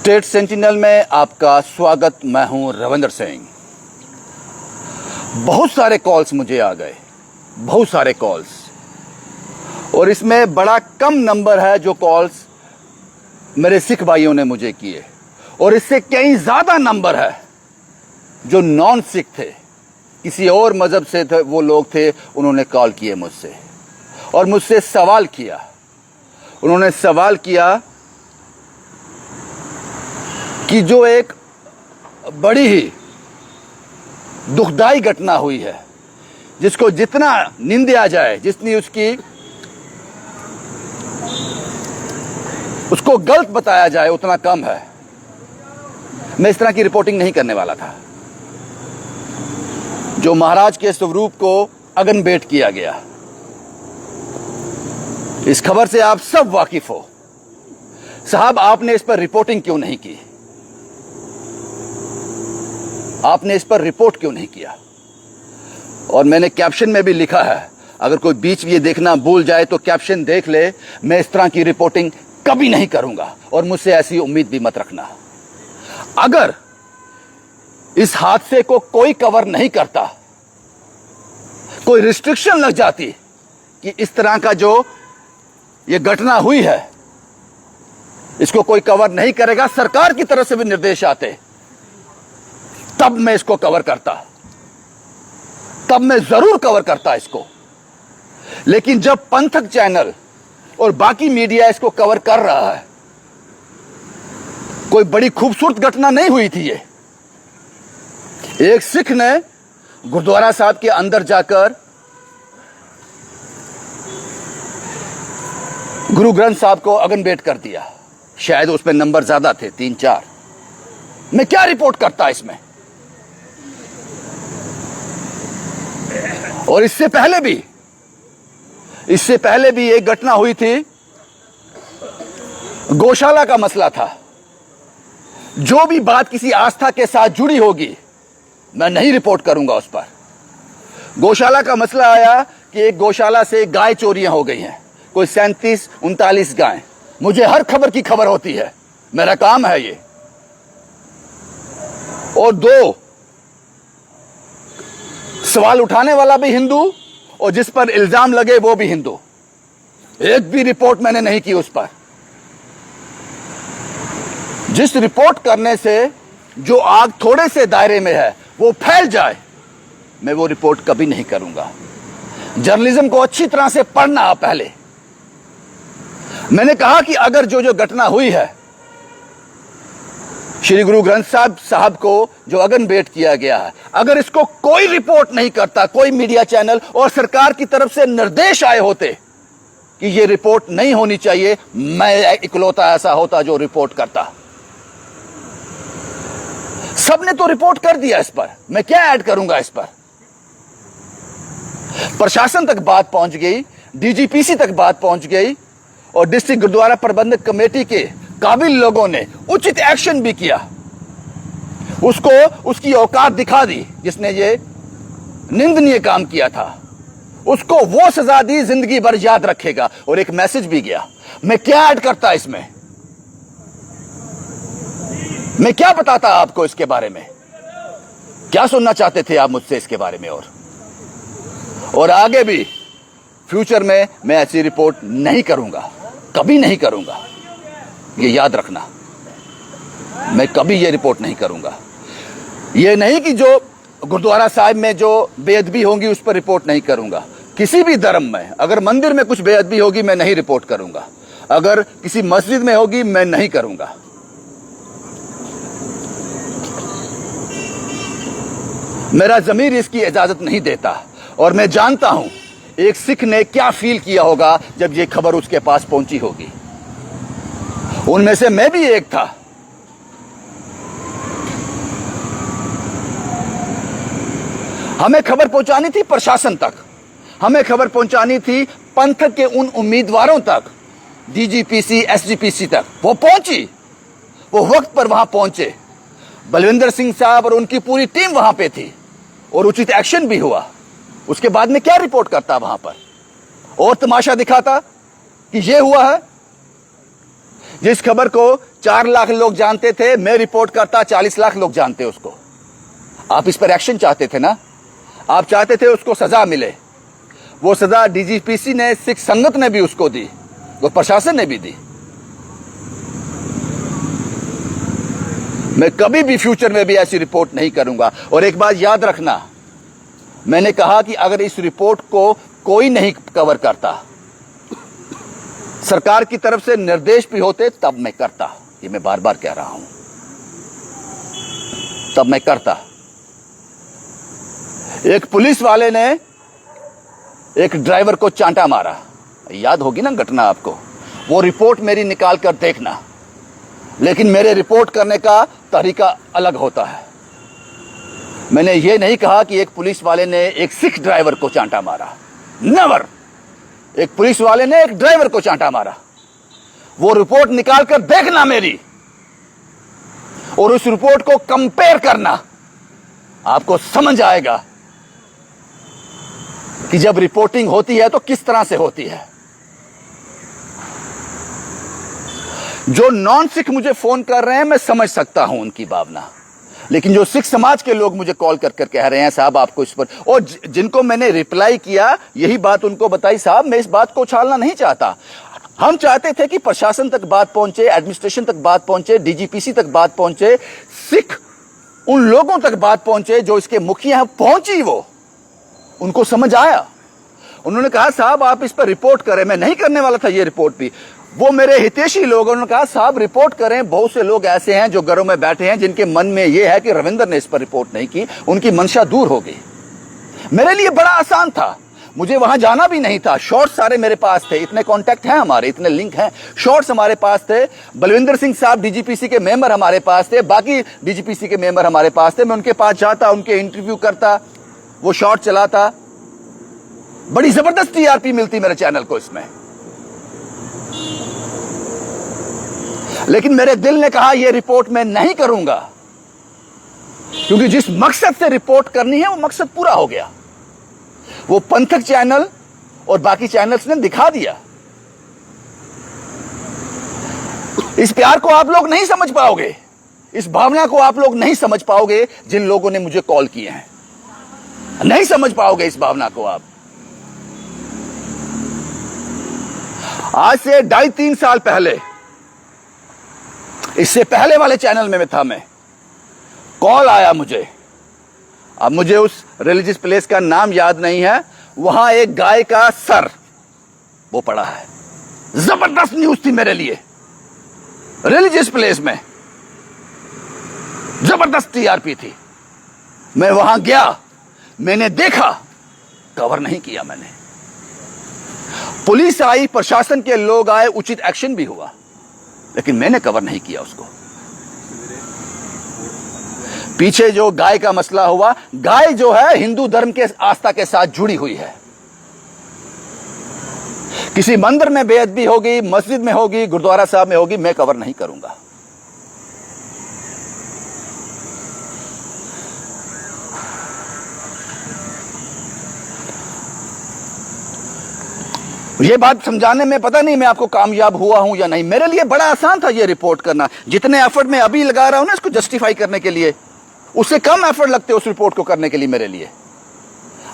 State sentinel में आपका स्वागत। मैं हूं रविंदर सिंह। बहुत सारे कॉल्स मुझे आ गए, बहुत सारे कॉल्स, और इसमें बड़ा कम नंबर है जो कॉल्स मेरे सिख भाइयों ने मुझे किए, और इससे कई ज्यादा नंबर है जो नॉन सिख थे, किसी और मजहब से थे, वो लोग थे, उन्होंने कॉल किए मुझसे और मुझसे सवाल किया। उन्होंने सवाल किया कि जो एक बड़ी ही दुखदाई घटना हुई है, जिसको जितना निंदा जाए, जितनी उसको गलत बताया जाए, उतना कम है। मैं इस तरह की रिपोर्टिंग नहीं करने वाला था। जो महाराज के स्वरूप को अगन-बेट किया गया, इस खबर से आप सब वाकिफ हो। साहब, आपने इस पर रिपोर्टिंग क्यों नहीं की? आपने इस पर रिपोर्ट क्यों नहीं किया? और मैंने कैप्शन में भी लिखा है, अगर कोई बीच में ये देखना भूल जाए तो कैप्शन देख ले। मैं इस तरह की रिपोर्टिंग कभी नहीं करूंगा और मुझसे ऐसी उम्मीद भी मत रखना। अगर इस हादसे को कोई कवर नहीं करता, कोई रिस्ट्रिक्शन लग जाती कि इस तरह का जो ये घटना हुई है, इसको कोई कवर नहीं करेगा, सरकार की तरफ से भी निर्देश आते, तब मैं इसको कवर करता, तब मैं जरूर कवर करता इसको। लेकिन जब पंथक चैनल और बाकी मीडिया इसको कवर कर रहा है, कोई बड़ी खूबसूरत घटना नहीं हुई थी ये। एक सिख ने गुरुद्वारा साहब के अंदर जाकर गुरु ग्रंथ साहब को अगन-बेट कर दिया। शायद उसमें नंबर ज्यादा थे, 3-4। मैं क्या रिपोर्ट करता इसमें? और इससे पहले भी एक घटना हुई थी, गौशाला का मसला था। जो भी बात किसी आस्था के साथ जुड़ी होगी, मैं नहीं रिपोर्ट करूंगा उस पर। गौशाला का मसला आया कि एक गौशाला से गाय चोरियां हो गई हैं, कोई 37-39 गाय। मुझे हर खबर की खबर होती है, मेरा काम है ये। और 2 सवाल उठाने वाला भी हिंदू और जिस पर इल्जाम लगे वो भी हिंदू। एक भी रिपोर्ट मैंने नहीं की उस पर। जिस रिपोर्ट करने से जो आग थोड़े से दायरे में है वो फैल जाए, मैं वो रिपोर्ट कभी नहीं करूंगा। जर्नलिज्म को अच्छी तरह से पढ़ना पहले। मैंने कहा कि अगर जो घटना हुई है, श्री गुरु ग्रंथ साहब को जो अगन-बेट किया गया है, अगर इसको कोई रिपोर्ट नहीं करता, कोई मीडिया चैनल, और सरकार की तरफ से निर्देश आए होते कि ये रिपोर्ट नहीं होनी चाहिए, मैं इकलौता ऐसा होता जो रिपोर्ट करता। सबने तो रिपोर्ट कर दिया इस पर, मैं क्या ऐड करूंगा इस पर? प्रशासन तक बात पहुंच गई, डीजीपीसी तक बात पहुंच गई, और डिस्ट्रिक्ट गुरुद्वारा प्रबंधक कमेटी के काबिल लोगों ने उचित एक्शन भी किया। उसको उसकी औकात दिखा दी, जिसने ये निंदनीय काम किया था, उसको वो सजा दी, जिंदगी भर याद रखेगा। और एक मैसेज भी गया। मैं क्या ऐड करता इसमें? मैं क्या बताता आपको इसके बारे में? क्या सुनना चाहते थे आप मुझसे इसके बारे में? और आगे भी फ्यूचर में मैं ऐसी रिपोर्ट नहीं करूंगा, कभी नहीं करूंगा। ये याद रखना, मैं कभी ये रिपोर्ट नहीं करूंगा। ये नहीं कि जो गुरुद्वारा साहिब में जो बेअदबी होंगी उस पर रिपोर्ट नहीं करूंगा। किसी भी धर्म में अगर मंदिर में कुछ बेअदबी होगी, मैं नहीं रिपोर्ट करूंगा। अगर किसी मस्जिद में होगी, मैं नहीं करूंगा। मेरा ज़मीर इसकी इजाजत नहीं देता। और मैं जानता हूं एक सिख ने क्या फील किया होगा जब ये खबर उसके पास पहुंची होगी। उनमें से मैं भी एक था। हमें खबर पहुंचानी थी प्रशासन तक, हमें खबर पहुंचानी थी पंथक के उन उम्मीदवारों तक, डीजीपीसी, एसजीपीसी तक। वो पहुंची, वो वक्त पर वहां पहुंचे। बलविंदर सिंह साहब और उनकी पूरी टीम वहां पे थी और उचित एक्शन भी हुआ। उसके बाद में क्या रिपोर्ट करता वहां पर? और तमाशा दिखाता कि ये हुआ है। जिस खबर को 4 लाख लोग जानते थे, मैं रिपोर्ट करता 40 लाख लोग जानते उसको। आप इस पर एक्शन चाहते थे ना, आप चाहते थे उसको सजा मिले। वो सजा डीजीपीसी ने, सिख संगत ने भी उसको दी, वो प्रशासन ने भी दी। मैं कभी भी फ्यूचर में भी ऐसी रिपोर्ट नहीं करूंगा। और एक बात याद रखना, मैंने कहा कि अगर इस रिपोर्ट को कोई नहीं कवर करता, सरकार की तरफ से निर्देश भी होते, तब मैं करता। ये मैं बार बार कह रहा हूं, तब मैं करता। एक पुलिस वाले ने एक ड्राइवर को चांटा मारा, याद होगी ना घटना आपको। वो रिपोर्ट मेरी निकाल कर देखना, लेकिन मेरे रिपोर्ट करने का तरीका अलग होता है। मैंने ये नहीं कहा कि एक पुलिस वाले ने एक सिख ड्राइवर को चांटा मारा, नेवर। एक पुलिस वाले ने एक ड्राइवर को चांटा मारा। वो रिपोर्ट निकाल कर देखना मेरी, और उस रिपोर्ट को कंपेयर करना। आपको समझ आएगा कि जब रिपोर्टिंग होती है तो किस तरह से होती है। जो नॉन सिख मुझे फोन कर रहे हैं, मैं समझ सकता हूं उनकी भावना, लेकिन जो सिख समाज के लोग मुझे कॉल कर कर कह रहे हैं साहब आपको इस पर, और जिनको मैंने रिप्लाई किया यही बात उनको बताई, साहब मैं इस बात को उछालना नहीं चाहता। हम चाहते थे कि प्रशासन तक बात पहुंचे, एडमिनिस्ट्रेशन तक बात पहुंचे, डीजीपीसी तक बात पहुंचे, सिख उन लोगों तक बात पहुंचे जो इसके मुखिया हैं। पहुंची, वो उनको समझ आया। उन्होंने कहा साहब आप इस पर रिपोर्ट करें। मैं नहीं करने वाला था ये रिपोर्ट भी। वो मेरे हितैषी लोग, उन्होंने कहा साहब रिपोर्ट करें। बहुत से लोग ऐसे हैं जो घरों में बैठे हैं, जिनके मन में ये है कि रविंदर ने इस पर रिपोर्ट नहीं की, उनकी मंशा दूर हो गई। मेरे लिए बड़ा आसान था, मुझे वहां जाना भी नहीं था। शॉर्ट्स सारे मेरे पास थे, इतने कॉन्टैक्ट हैं हमारे, इतने लिंक हैं। शॉर्ट्स हमारे पास थे। बलविंदर सिंह साहब डीजीपीसी के मेंबर हमारे पास थे, बाकी डीजीपीसी के मेंबर हमारे पास थे। मैं उनके पास जाता, उनके इंटरव्यू करता, वो शॉर्ट चलाता। बड़ी जबरदस्त टीआरपी मिलती मेरे चैनल को इसमें। लेकिन मेरे दिल ने कहा यह रिपोर्ट मैं नहीं करूंगा, क्योंकि जिस मकसद से रिपोर्ट करनी है वो मकसद पूरा हो गया। वो पंथक चैनल और बाकी चैनल्स ने दिखा दिया। इस प्यार को आप लोग नहीं समझ पाओगे, इस भावना को आप लोग नहीं समझ पाओगे। जिन लोगों ने मुझे कॉल किए हैं, नहीं समझ पाओगे इस भावना को आप। आज से 2.5-3 साल पहले, इससे पहले वाले चैनल में था मैं, कॉल आया मुझे। अब मुझे उस रिलीजियस प्लेस का नाम याद नहीं है। वहां एक गाय का सर वो पड़ा है। जबरदस्त न्यूज थी मेरे लिए, रिलीजियस प्लेस में जबरदस्त टीआरपी थी। मैं वहां गया, मैंने देखा, कवर नहीं किया मैंने। पुलिस आई, प्रशासन के लोग आए, उचित एक्शन भी हुआ, लेकिन मैंने कवर नहीं किया उसको। पीछे जो गाय का मसला हुआ, गाय जो है हिंदू धर्म के आस्था के साथ जुड़ी हुई है। किसी मंदिर में बेअदबी होगी, मस्जिद में होगी, गुरुद्वारा साहब में होगी, मैं कवर नहीं करूंगा। ये बात समझाने में पता नहीं मैं आपको कामयाब हुआ हूं या नहीं। मेरे लिए बड़ा आसान था ये रिपोर्ट करना। जितने एफर्ट मैं अभी लगा रहा हूं ना इसको जस्टिफाई करने के लिए, उससे कम एफर्ट लगते उस रिपोर्ट को करने के लिए मेरे लिए।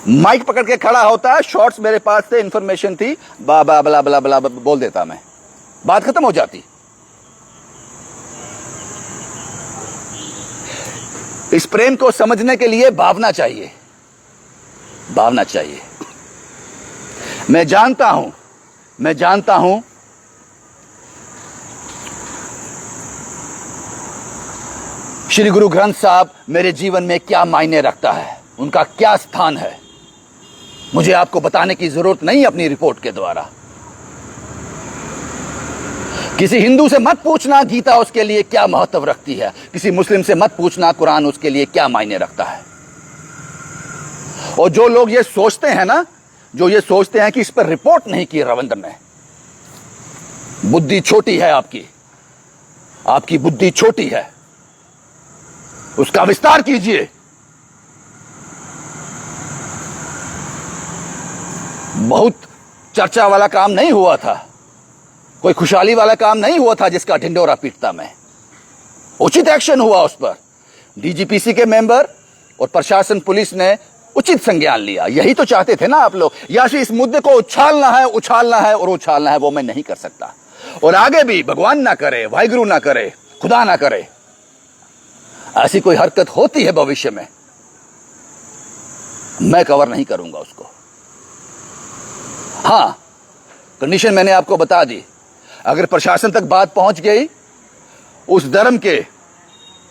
माइक पकड़ के खड़ा होता, शॉर्ट्स मेरे पास थे, इंफॉर्मेशन थी, बला बला बला बला बोल देता मैं, बात खत्म हो जाती। इस प्रेम को समझने के लिए भावना चाहिए, भावना चाहिए। मैं जानता हूं श्री गुरु ग्रंथ साहब मेरे जीवन में क्या मायने रखता है, उनका क्या स्थान है। मुझे आपको बताने की जरूरत नहीं अपनी रिपोर्ट के द्वारा। किसी हिंदू से मत पूछना गीता उसके लिए क्या महत्व रखती है, किसी मुस्लिम से मत पूछना कुरान उसके लिए क्या मायने रखता है। और जो लोग ये सोचते हैं ना, जो ये सोचते हैं कि इस पर रिपोर्ट नहीं की रविंद्र ने, बुद्धि छोटी है आपकी बुद्धि छोटी है, उसका विस्तार कीजिए। बहुत चर्चा वाला काम नहीं हुआ था, कोई खुशहाली वाला काम नहीं हुआ था जिसका ढिंडोरा पीटता मैं। उचित एक्शन हुआ उस पर। डीजीपीसी के मेंबर और प्रशासन पुलिस ने उचित संज्ञान लिया। यही तो चाहते थे ना आप लोग। या फिर इस मुद्दे को उछालना है और उछालना है, वो मैं नहीं कर सकता। और आगे भी भगवान ना करे, वाहिगुरु ना करे, खुदा ना करे, ऐसी कोई हरकत होती है भविष्य में, मैं कवर नहीं करूंगा उसको। हां, कंडीशन मैंने आपको बता दी। अगर प्रशासन तक बात पहुंच गई, उस धर्म के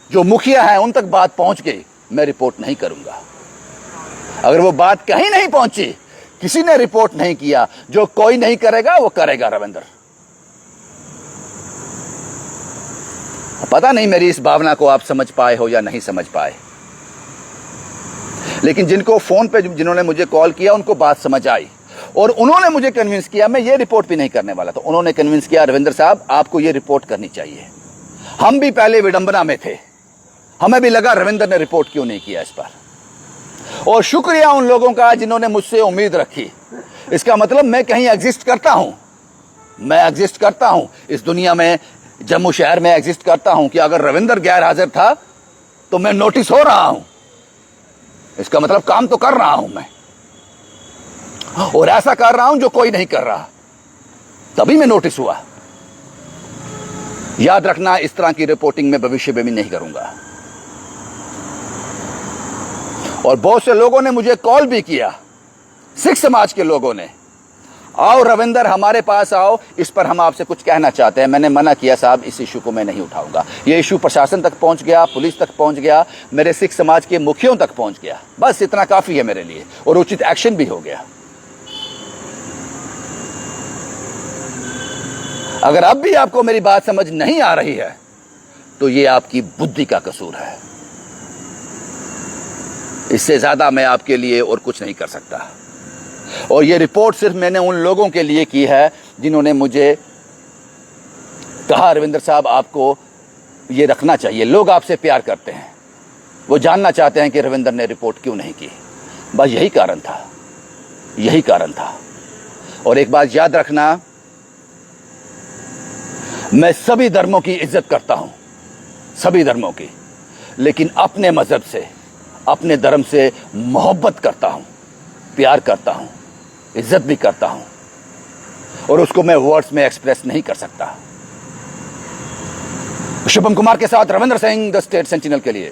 जो मुखिया हैं उन तक बात पहुंच गई, मैं रिपोर्ट नहीं करूंगा। अगर वो बात कहीं नहीं पहुंची, किसी ने रिपोर्ट नहीं किया, जो कोई नहीं करेगा वो करेगा रविंद्र। पता नहीं मेरी इस भावना को आप समझ पाए हो या नहीं समझ पाए, लेकिन जिनको फोन पे जिन्होंने मुझे कॉल किया उनको बात समझ आई और उन्होंने मुझे कन्विंस किया। मैं ये रिपोर्ट भी नहीं करने वाला था। उन्होंने कन्विंस किया, रविंद्र साहब आपको ये रिपोर्ट करनी चाहिए। हम भी पहले विडंबना में थे, हमें भी लगा रविंद्र ने रिपोर्ट क्यों नहीं किया इस पर। और शुक्रिया उन लोगों का जिन्होंने मुझसे उम्मीद रखी। इसका मतलब मैं कहीं एग्जिस्ट करता हूं, मैं एग्जिस्ट करता हूं इस दुनिया में, जम्मू शहर में एग्जिस्ट करता हूं कि अगर रविंद्र गैर हाजिर था तो मैं नोटिस हो रहा हूं। इसका मतलब काम तो कर रहा हूं मैं, और ऐसा कर रहा हूं जो कोई नहीं कर रहा, तभी मैं नोटिस हुआ। याद रखना, इस तरह की रिपोर्टिंग मैं भविष्य में भी नहीं करूंगा। और बहुत से लोगों ने मुझे कॉल भी किया, सिख समाज के लोगों ने, आओ रविंदर हमारे पास आओ, इस पर हम आपसे कुछ कहना चाहते हैं। मैंने मना किया, साहब इस इशू को मैं नहीं उठाऊंगा। ये इशू प्रशासन तक पहुंच गया, पुलिस तक पहुंच गया, मेरे सिख समाज के मुखियों तक पहुंच गया। बस इतना काफी है मेरे लिए, और उचित एक्शन भी हो गया। अगर अब भी आपको मेरी बात समझ नहीं आ रही है तो ये आपकी बुद्धि का कसूर है। इससे ज्यादा मैं आपके लिए और कुछ नहीं कर सकता। और ये रिपोर्ट सिर्फ मैंने उन लोगों के लिए की है जिन्होंने मुझे कहा, रविंद्र साहब आपको ये रखना चाहिए। लोग आपसे प्यार करते हैं, वो जानना चाहते हैं कि रविंद्र ने रिपोर्ट क्यों नहीं की। बस यही कारण था, यही कारण था। और एक बात याद रखना, मैं सभी धर्मों की इज्जत करता हूं, सभी धर्मों की, लेकिन अपने मजहब से, अपने धर्म से मोहब्बत करता हूं, प्यार करता हूं, इज्जत भी करता हूं, और उसको मैं वर्ड्स में एक्सप्रेस नहीं कर सकता। शुभम कुमार के साथ Ravindra Singh, the state sentinel के लिए।